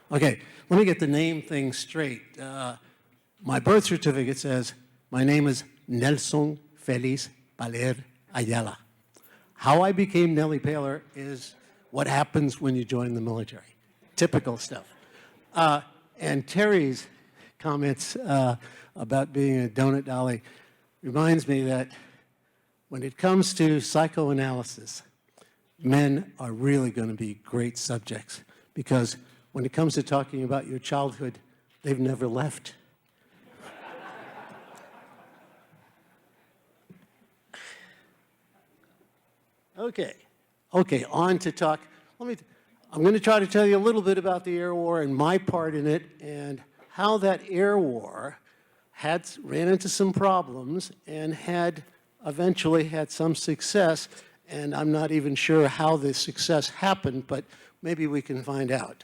Okay, let me get the name thing straight. My birth certificate says my name is Nelson Feliz Paler Ayala. How I became Nellie Paler is what happens when you join the military. Typical stuff. And Terry's comments about being a donut dolly reminds me that when it comes to psychoanalysis, men are really going to be great subjects because when it comes to talking about your childhood, they've never left. Okay, on to talk. I'm going to try to tell you a little bit about the air war and my part in it and how that air war ran into some problems and eventually had some success. And I'm not even sure how the success happened, but maybe we can find out.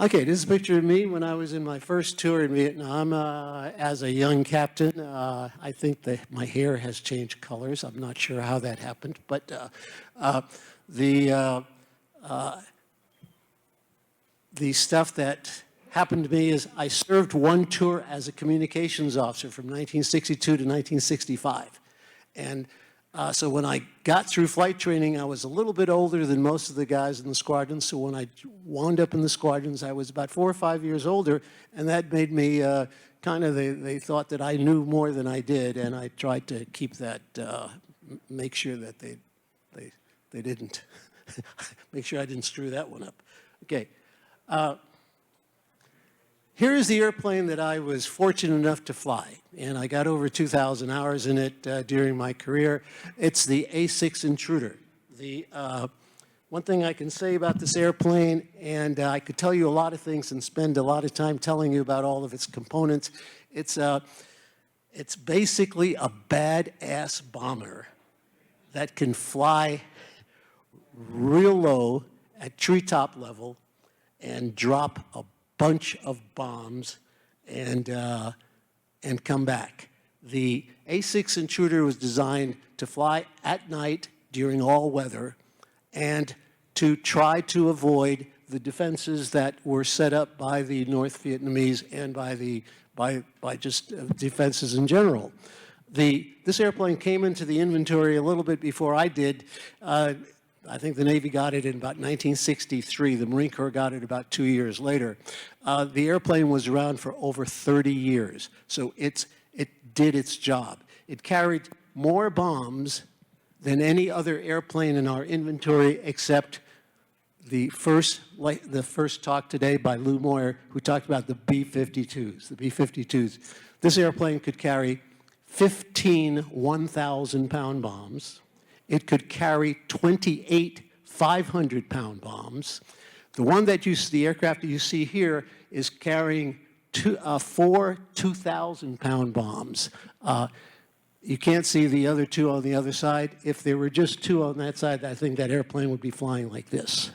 Okay, this is a picture of me when I was in my first tour in Vietnam as a young captain. I think that my hair has changed colors. I'm not sure how that happened, but the stuff that happened to me is I served one tour as a communications officer from 1962 to 1965. And so when I got through flight training, I was a little bit older than most of the guys in the squadron. So when I wound up in the squadrons, I was about 4 or 5 years older. And that made me they thought that I knew more than I did. And I tried to keep that, make sure that they didn't, make sure I didn't screw that one up. Okay. Here is the airplane that I was fortunate enough to fly, and I got over 2,000 hours in it during my career. It's the A6 Intruder. The one thing I can say about this airplane, and I could tell you a lot of things and spend a lot of time telling you about all of its components, it's basically a badass bomber that can fly real low at treetop level and drop a bunch of bombs and come back. The A6 Intruder was designed to fly at night during all weather and to try to avoid the defenses that were set up by the North Vietnamese and by just defenses in general. This airplane came into the inventory a little bit before I did. I think the Navy got it in about 1963. The Marine Corps got it about 2 years later. The airplane was around for over 30 years, so it did its job. It carried more bombs than any other airplane in our inventory except the first talk today by Lou Moyer, who talked about the B-52s. The B-52s. This airplane could carry 15 1,000-pound bombs. It could carry 28 500-pound bombs. The aircraft that you see here is carrying 4 2,000-pound bombs. You can't see the other two on the other side. If there were just two on that side, I think that airplane would be flying like this.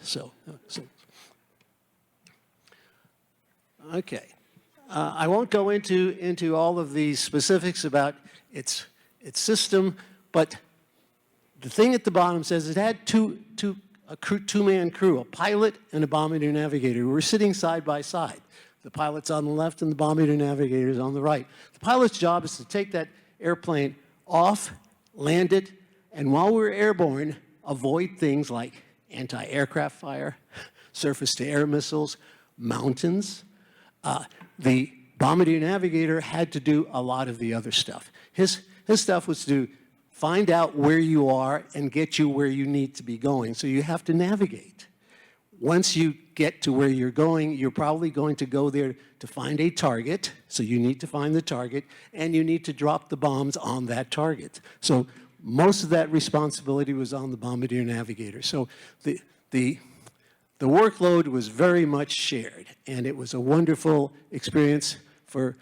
Okay. I won't go into all of the specifics about its system, but the thing at the bottom says it had a two-man crew, a pilot and a bombardier navigator who were sitting side by side. The pilot's on the left and the bombardier navigator is on the right. The pilot's job is to take that airplane off, land it, and while we're airborne, avoid things like anti-aircraft fire, surface-to-air missiles, mountains. The bombardier navigator had to do a lot of the other stuff. His stuff was to find out where you are and get you where you need to be going. So you have to navigate. Once you get to where you're going, you're probably going to go there to find a target. So you need to find the target, and you need to drop the bombs on that target. So most of that responsibility was on the bombardier navigator. So the workload was very much shared, and it was a wonderful experience for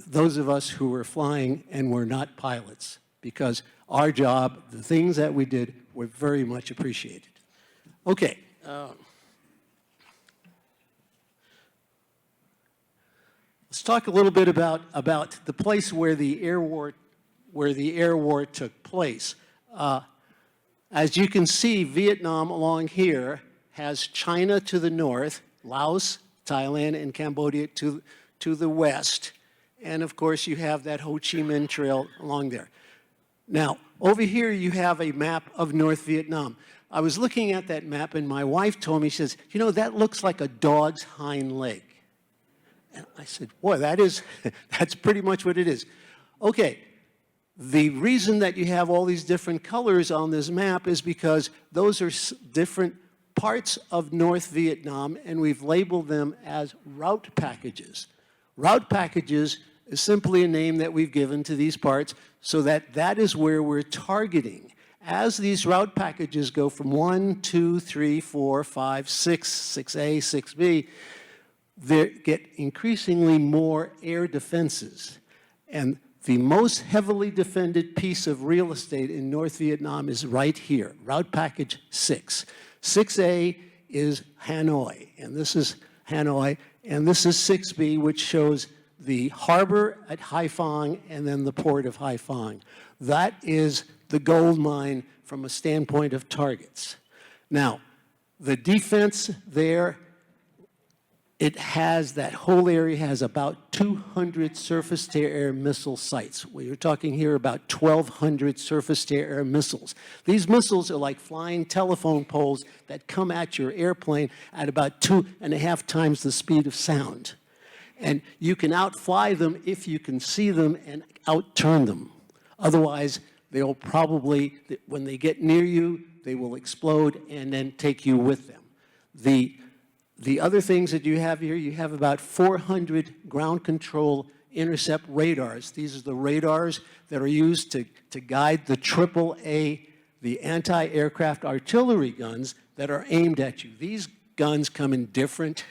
those of us who were flying and were not pilots, because our job, the things that we did, were very much appreciated. Okay. Let's talk a little bit about the place where the air war took place. As you can see, Vietnam along here has China to the north, Laos, Thailand, and Cambodia to the west. And of course, you have that Ho Chi Minh Trail along there. Now, over here, you have a map of North Vietnam. I was looking at that map, and my wife told me, she says, you know, that looks like a dog's hind leg. And I said, boy, that's pretty much what it is. Okay, the reason that you have all these different colors on this map is because those are different parts of North Vietnam, and we've labeled them as route packages. Route packages is simply a name that we've given to these parts so that that is where we're targeting. As these route packages go from 1, 2, 3, 4, 5, 6, 6A, 6B, they get increasingly more air defenses. And the most heavily defended piece of real estate in North Vietnam is right here, Route Package 6. 6A is Hanoi, and this is Hanoi, and this is 6B, which shows the harbor at Haiphong and then the port of Haiphong. That is the gold mine from a standpoint of targets. Now, the defense there, that whole area has about 200 surface-to-air missile sites. We're talking here about 1,200 surface-to-air missiles. These missiles are like flying telephone poles that come at your airplane at about 2.5 times the speed of sound. And you can outfly them if you can see them and outturn them. Otherwise, they'll probably, when they get near you, they will explode and then take you with them. The other things that you have here, you have about 400 ground control intercept radars. These are the radars that are used to guide the AAA, the anti-aircraft artillery guns that are aimed at you. These guns come in different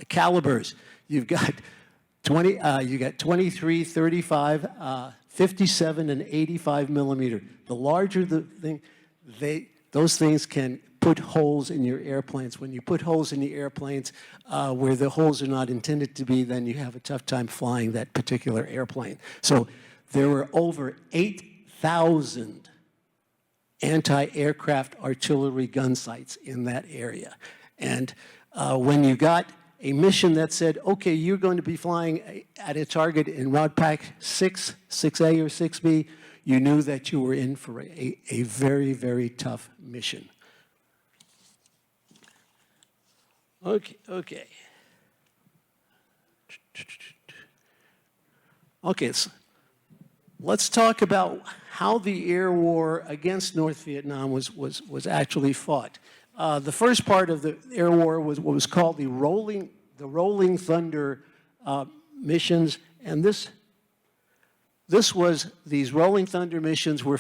calibers. You've got 23, 35, 57, and 85 millimeter. The larger the thing, those things can put holes in your airplanes. When you put holes in the airplanes where the holes are not intended to be, then you have a tough time flying that particular airplane. So there were over 8,000 anti-aircraft artillery gun sites in that area. And when you got a mission that said, okay, you're going to be flying at a target in Route Pack 6, 6A or 6B, you knew that you were in for a very, very tough mission. Okay. So let's talk about how the air war against North Vietnam was actually fought. The first part of the air war was what was called the Rolling Thunder missions, and these Rolling Thunder missions were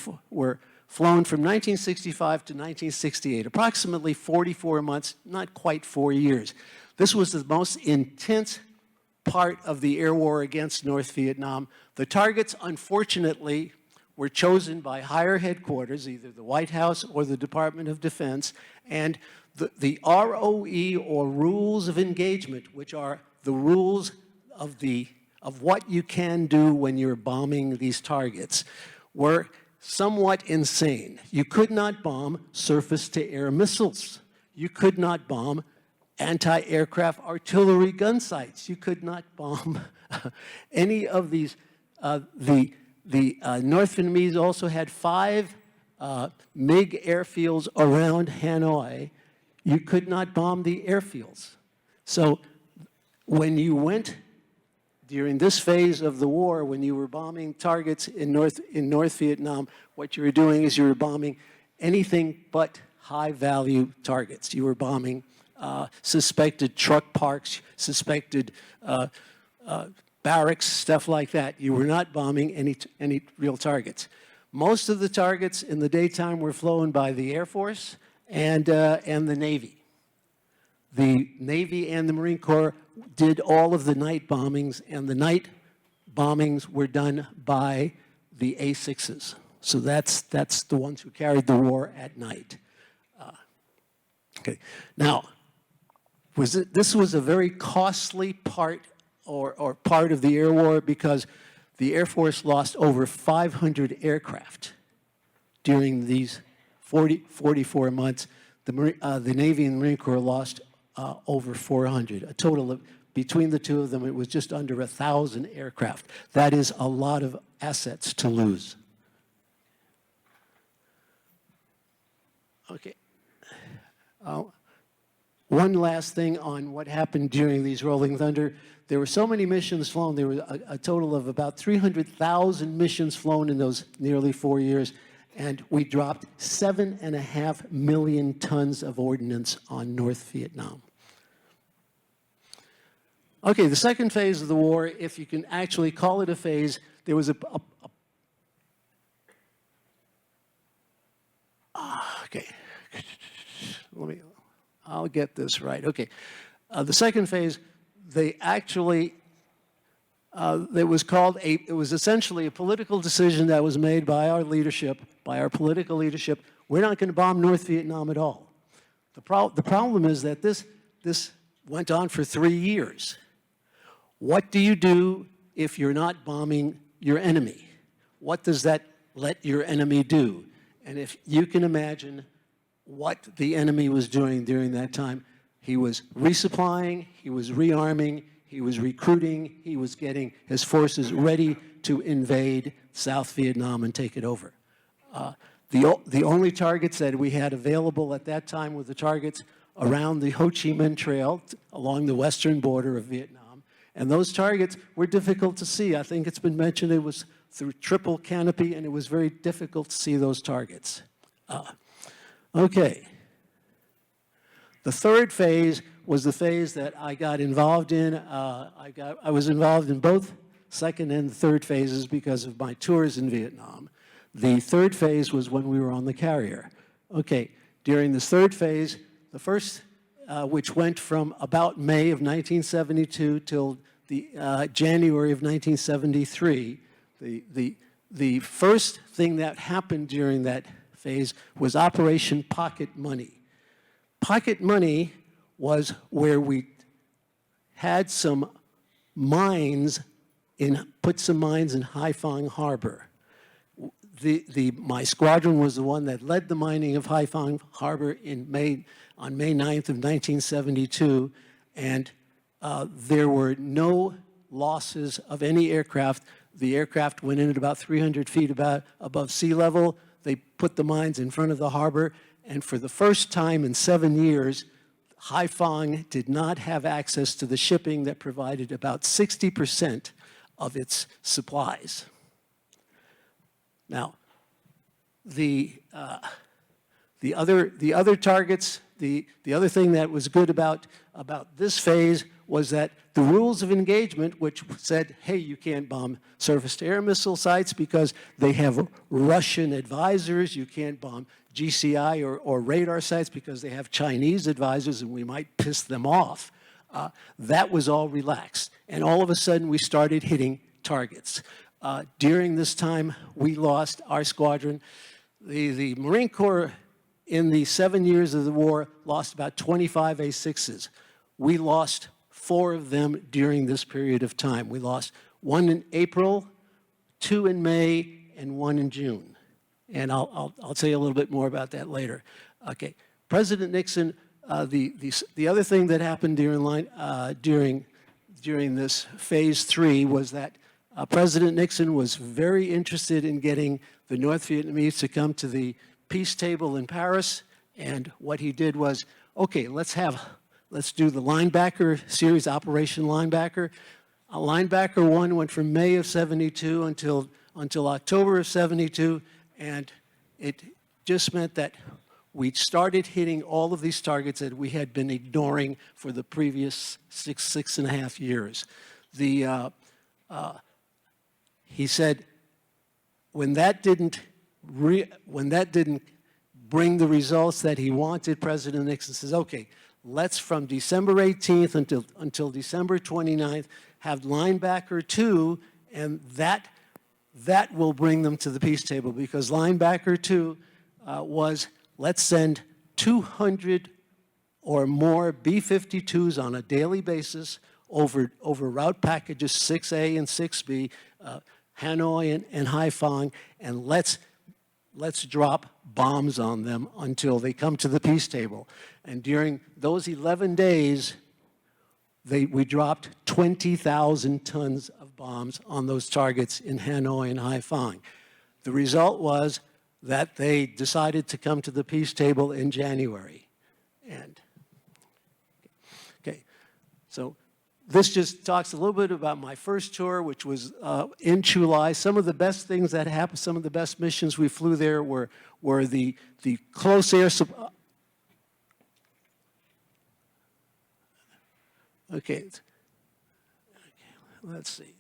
flown from 1965 to 1968, approximately 44 months, not quite 4 years. This was the most intense part of the air war against North Vietnam. The targets, unfortunately, were chosen by higher headquarters, either the White House or the Department of Defense, and the ROE, or rules of engagement, which are the rules of what you can do when you're bombing these targets, were somewhat insane. You could not bomb surface-to-air missiles. You could not bomb anti-aircraft artillery gun sites. You could not bomb any of these. The North Vietnamese also had 5 MiG airfields around Hanoi. You could not bomb the airfields. So when you went during this phase of the war, when you were bombing targets in North Vietnam, what you were doing is you were bombing anything but high-value targets. You were bombing suspected truck parks, suspected barracks, stuff like that. You were not bombing any real targets. Most of the targets in the daytime were flown by the Air Force and the Navy. The Navy and the Marine Corps did all of the night bombings, and the night bombings were done by the A6s. So that's the ones who carried the war at night. Okay. Now, this was a very costly part or part of the air war because the Air Force lost over 500 aircraft during these 44 months. the Navy and the Marine Corps lost over 400. A total of, between the two of them, it was just under 1,000 aircraft. That is a lot of assets to lose. Okay. One last thing on what happened during these Rolling Thunder. There were so many missions flown. There were a total of about 300,000 missions flown in those nearly 4 years, and we dropped 7.5 million tons of ordnance on North Vietnam. Okay, the second phase of the war, if you can actually call it a phase, there was okay. I'll get this right. Okay. The second phase, they actually, it was essentially a political decision that was made by our leadership, by our political leadership. We're not going to bomb North Vietnam at all. The problem is that this went on for 3 years. What do you do if you're not bombing your enemy? What does that let your enemy do? And if you can imagine what the enemy was doing during that time, he was resupplying, he was rearming, he was recruiting, he was getting his forces ready to invade South Vietnam and take it over. The only targets that we had available at that time were the targets around the Ho Chi Minh Trail along the western border of Vietnam. And those targets were difficult to see. I think it's been mentioned it was through triple canopy, and it was very difficult to see those targets. Okay. The third phase was the phase that I got involved in. I was involved in both second and third phases because of my tours in Vietnam. The third phase was when we were on the carrier. Okay, during this third phase, the first, which went from about May of 1972 till the January of 1973, the first thing that happened during that phase was Operation Pocket Money. Pocket Money was where we had some mines put some mines in Haiphong Harbor. My squadron was the one that led the mining of Haiphong Harbor on May 9th of 1972, and there were no losses of any aircraft. The aircraft went in at about 300 feet above sea level. They put the mines in front of the harbor, and for the first time in 7 years, Haiphong did not have access to the shipping that provided about 60% of its supplies. Now, the other targets, the other thing that was good about this phase was that the rules of engagement, which said, hey, you can't bomb surface-to-air missile sites because they have Russian advisors, you can't bomb GCI or radar sites because they have Chinese advisors and we might piss them off, that was all relaxed. And all of a sudden, we started hitting targets. During this time, we lost our squadron. The Marine Corps, in the 7 years of the war, lost about 25 A6s. We lost 4 of them during this period of time. We lost 1 in April, 2 in May, and 1 in June. And I'll tell you a little bit more about that later. Okay, President Nixon, the other thing that happened during this phase 3 was that President Nixon was very interested in getting the North Vietnamese to come to the peace table in Paris, and what he did was, okay, let's do the Linebacker series, Operation Linebacker. Linebacker 1 went from May of 72 until October of 72, and it just meant that we started hitting all of these targets that we had been ignoring for the previous six and a half years. He said, when that didn't bring the results that he wanted, President Nixon says, okay, let's from December 18th until December 29th have Linebacker 2, and that will bring them to the peace table, because Linebacker 2 was, let's send 200 or more B-52s on a daily basis over route packages 6A and 6B, Hanoi and Haiphong, and let's let's drop bombs on them until they come to the peace table. And during those 11 days, we dropped 20,000 tons of bombs on those targets in Hanoi and Haiphong. The result was that they decided to come to the peace table in January. And, okay, so this just talks a little bit about my first tour, which was in Chu Lai. Some of the best things that happened, some of the best missions we flew there were the close air support. Okay, let's see.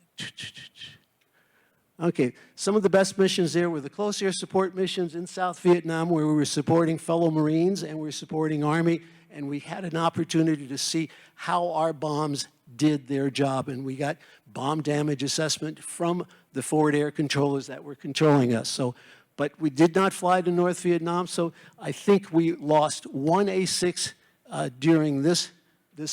Okay, some of the best missions there were the close air support missions in South Vietnam, where we were supporting fellow Marines and we were supporting Army, and we had an opportunity to see how our bombs did their job, and we got bomb damage assessment from the forward air controllers that were controlling us. So, but we did not fly to North Vietnam, so I think we lost one A6 during this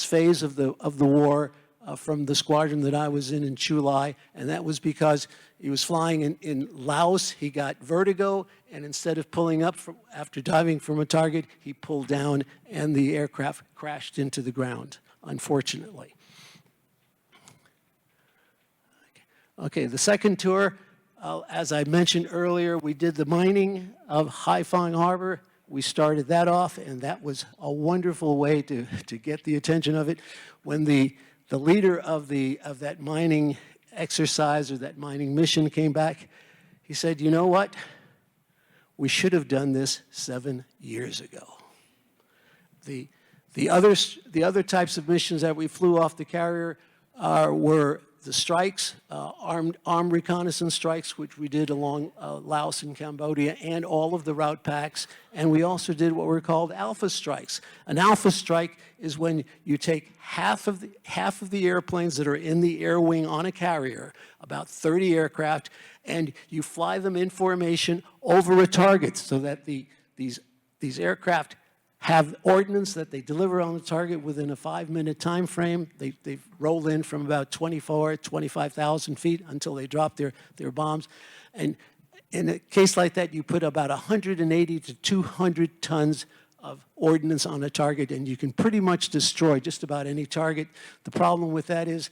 phase of the war from the squadron that I was in Chu Lai, and that was because he was flying in Laos. He got vertigo, and instead of pulling up after diving from a target, he pulled down, and the aircraft crashed into the ground, unfortunately. Okay, the second tour, as I mentioned earlier, we did the mining of Haiphong Harbor. We started that off, and that was a wonderful way to get the attention of it. When the leader of that mining exercise or that mining mission came back, he said, "You know what? We should have done this 7 years ago." The other types of missions that we flew off the carrier were the strikes, armed reconnaissance strikes, which we did along Laos and Cambodia, and all of the route packs. And we also did what were called alpha strikes. An alpha strike is when you take half of the airplanes that are in the air wing on a carrier, about 30 aircraft, and you fly them in formation over a target so that these aircraft have ordnance that they deliver on the target within a 5-minute time frame. They roll in from about 25,000 feet until they drop their bombs. And in a case like that, you put about 180 to 200 tons of ordnance on a target, and you can pretty much destroy just about any target. The problem with that is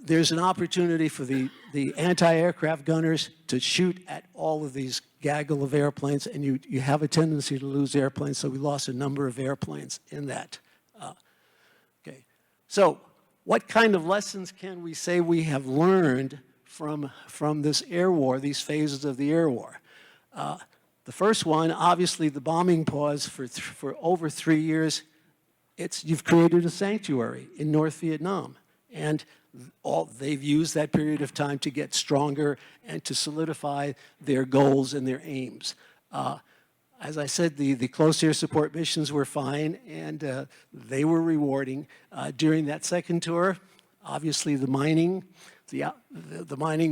there's an opportunity for the anti-aircraft gunners to shoot at all of these gaggle of airplanes, and you have a tendency to lose airplanes, so we lost a number of airplanes in that. Okay, so what kind of lessons can we say we have learned from this air war, these phases of the air war? The first one, obviously the bombing pause for over 3 years, you've created a sanctuary in North Vietnam, and they've used that period of time to get stronger and to solidify their goals and their aims. As I said, the close air support missions were fine, and they were rewarding. During that second tour, obviously the mining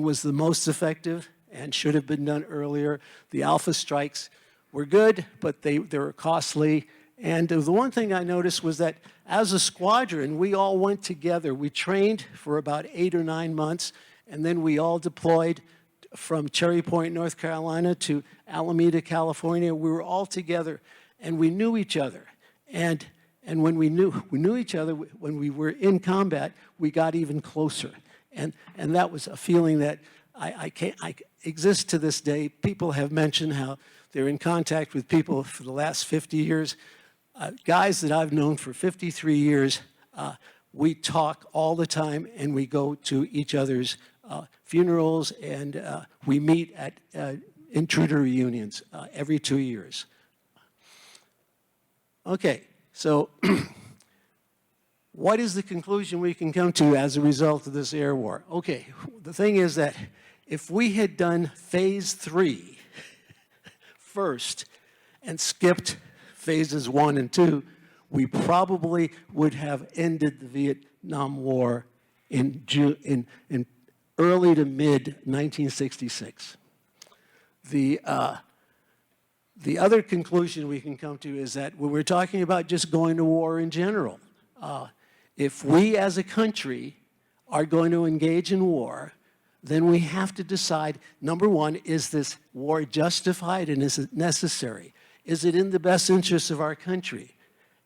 was the most effective and should have been done earlier. The alpha strikes were good, but they were costly. And the one thing I noticed was that as a squadron, we all went together. We trained for about 8 or 9 months, and then we all deployed from Cherry Point, North Carolina to Alameda, California. We were all together, and we knew each other. And when we knew each other, when we were in combat, we got even closer. And that was a feeling that I exist to this day. People have mentioned how they're in contact with people for the last 50 years. Guys that I've known for 53 years, we talk all the time, and we go to each other's funerals, and we meet at intruder reunions every 2 years. Okay, so what is the conclusion we can come to as a result of this air war? Okay, the thing is that if we had done phase 3 first and skipped phases 1 and 2, we probably would have ended the Vietnam War in early to mid 1966. The other conclusion we can come to is that when we're talking about just going to war in general, if we as a country are going to engage in war, then we have to decide, number one, is this war justified and is it necessary? Is it in the best interests of our country?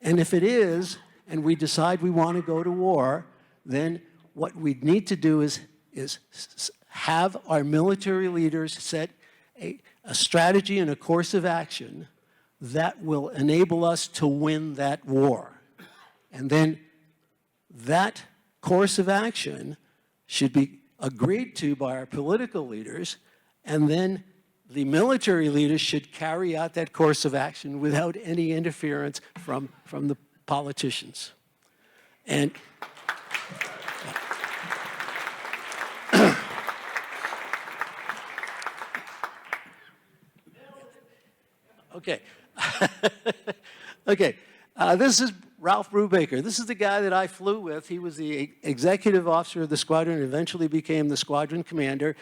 And if it is, and we decide we want to go to war, then what we need to do is have our military leaders set a strategy and a course of action that will enable us to win that war. And then that course of action should be agreed to by our political leaders, and then the military leaders should carry out that course of action without any interference from the politicians. And okay. Okay. This is Ralph Brubaker. This is the guy that I flew with. He was the executive officer of the squadron and eventually became the squadron commander.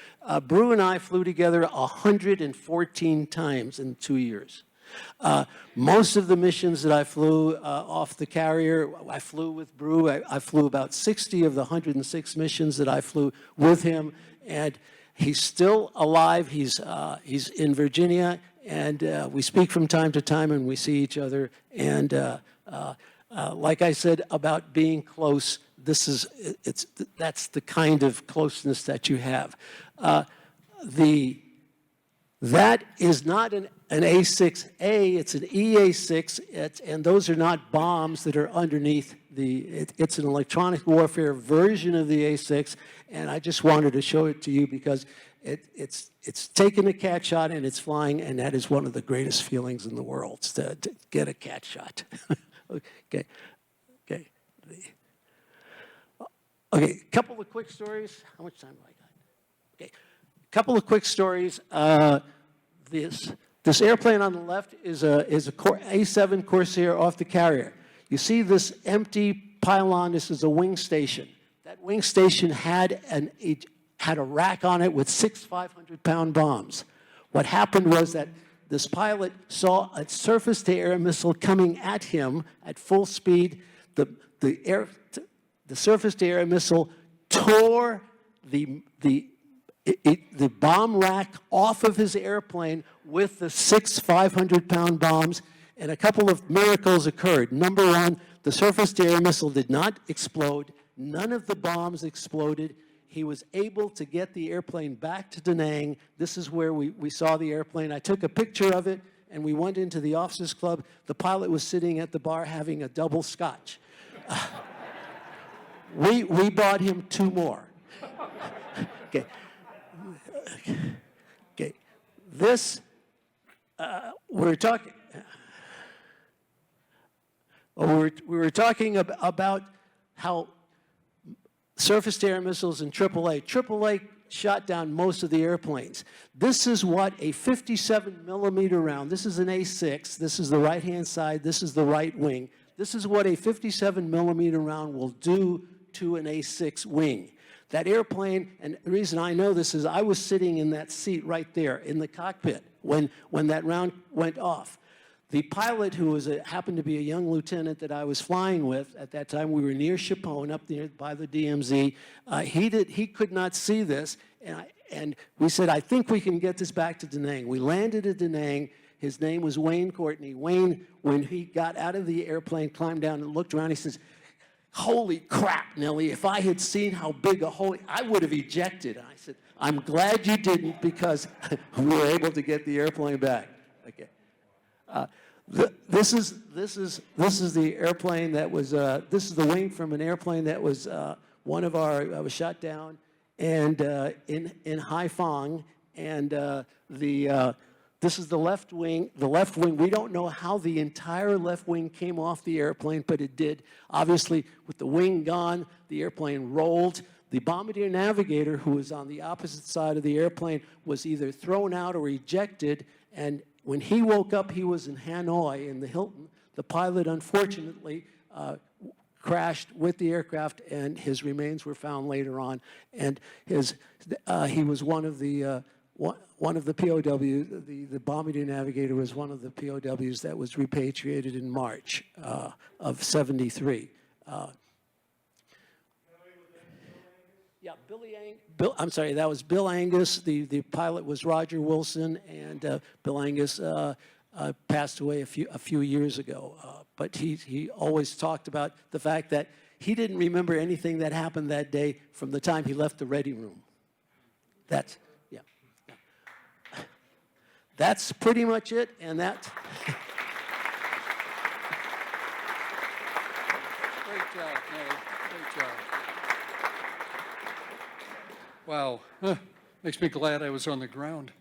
Bru and I flew together 114 times in 2 years. Most of the missions that I flew off the carrier, I flew with Bru. I flew about 60 of the 106 missions that I flew with him. And he's still alive. He's in Virginia. And we speak from time to time, and we see each other. And like I said about being close, that's the kind of closeness that you have. That is not an A6A, it's an EA6, and those are not bombs that are underneath it's an electronic warfare version of the A6, and I just wanted to show it to you because it's taken a cat shot and it's flying, and that is one of the greatest feelings in the world, to get a cat shot. Okay. Okay, a couple of quick stories. How much time do I got? Okay, a couple of quick stories. This airplane on the left is a A7 Corsair off the carrier. You see this empty pylon. This is a wing station. That wing station had a rack on it with 6 500-pound bombs. What happened was that this pilot saw a surface-to-air missile coming at him at full speed. The surface-to-air missile tore the bomb rack off of his airplane with the 6 500-pound bombs, and a couple of miracles occurred. Number one, the surface-to-air missile did not explode. None of the bombs exploded. He was able to get the airplane back to Da Nang. This is where we saw the airplane. I took a picture of it, and we went into the officers' club. The pilot was sitting at the bar having a double scotch. We bought him 2 more. Okay. Okay. This, we were talking about how surface-to-air missiles and AAA. AAA shot down most of the airplanes. This is what a 57-millimeter round, this is an A6, this is the right-hand side, this is the right wing. This is what a 57-millimeter round will do to an A6 wing. That airplane, and the reason I know this is I was sitting in that seat right there in the cockpit when that round went off. The pilot, who happened to be a young lieutenant that I was flying with at that time, we were near Chaponne, up there by the DMZ. He could not see this, and we said, I think we can get this back to Da Nang. We landed at Da Nang. His name was Wayne Courtney. Wayne, when he got out of the airplane, climbed down and looked around, he says, holy crap, Nellie, if I had seen how big a hole, I would have ejected. And I said, I'm glad you didn't, because we were able to get the airplane back. Okay. This is the airplane that was, this is the wing from an airplane that was was shot down and in Haiphong, and this is the left wing. The left wing, we don't know how the entire left wing came off the airplane, but it did. Obviously, with the wing gone, the airplane rolled. The bombardier navigator, who was on the opposite side of the airplane, was either thrown out or ejected, and when he woke up, he was in Hanoi in the Hilton. The pilot, unfortunately, crashed with the aircraft, and his remains were found later on. And he was one of the POWs. The bombardier navigator was one of the POWs that was repatriated in March of '73. Yeah, I'm sorry, that was Bill Angus. The pilot was Roger Wilson, and Bill Angus passed away a few years ago. But he always talked about the fact that he didn't remember anything that happened that day from the time he left the ready room. That's, yeah. That's pretty much it, and that. Great job, Mary. Great job. Wow. Makes me glad I was on the ground.